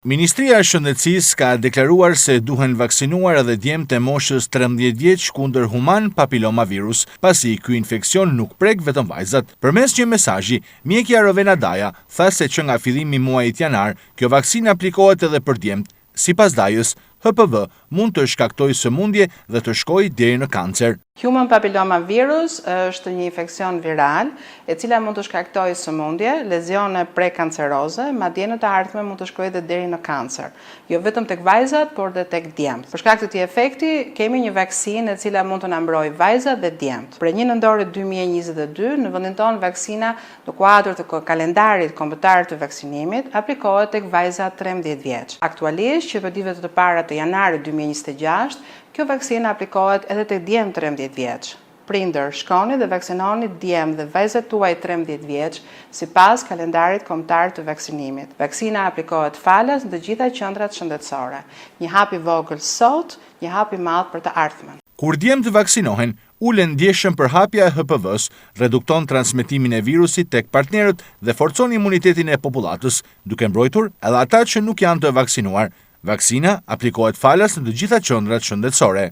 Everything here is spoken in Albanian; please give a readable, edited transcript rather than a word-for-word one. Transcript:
Ministria e Shëndetësisë ka deklaruar se duhen vaksinuar edhe djemtë e moshës 13 vjeç kundër human papilomavirus, pasi ky infekcion nuk prek vetëm vajzat. Përmes një mesazhi, mjekja Rovena Daja tha se që nga fillimi i muajit janar, kjo vaksinë aplikohet edhe për djemtë. Sipas Dajës, HPV mund të shkaktojë sëmundje dhe të shkojë deri në kancer. Human papillomavirus është një infekcion viral e cila mund të shkaktojë sëmundje, lezione prekanceroze, madje në të ardhmen mund të shkojë edhe deri në kancer. Jo vetëm tek vajzat, por edhe tek djemtë. Për shkak të këtij efekti, kemi një vaksinë e cila mund të na mbrojë vajzat dhe djemtë. Për 1 nëntor 2022, në vendin tonë vaksina në kuadër të kalendarit kombëtar të vaksinimit aplikohet tek vajzat 13 vjeç. Aktualisht, që për ditëve të para të janarit 2026, kjo vaksinë aplikohet edhe tek djemtë 13 vjeç. Prindër, shkoni dhe vaksinoni djemtë dhe vajzat tuaj 13 vjeç sipas kalendarit kombëtar të vaksinimit. Vaksina aplikohet falas në të gjitha qendrat shëndetësore. Një hap i vogël sot, një hap i madh për të ardhmen. Kur djemtë vaksinohen, ulen ndjeshëm përhapja e HPV-s, redukton transmetimin e virusit tek partnerët dhe forcon imunitetin e popullatës, duke mbrojtur edhe ata që nuk janë të vaksinuar. Vaksina aplikohet falas në të gjitha qendrat shëndetësore.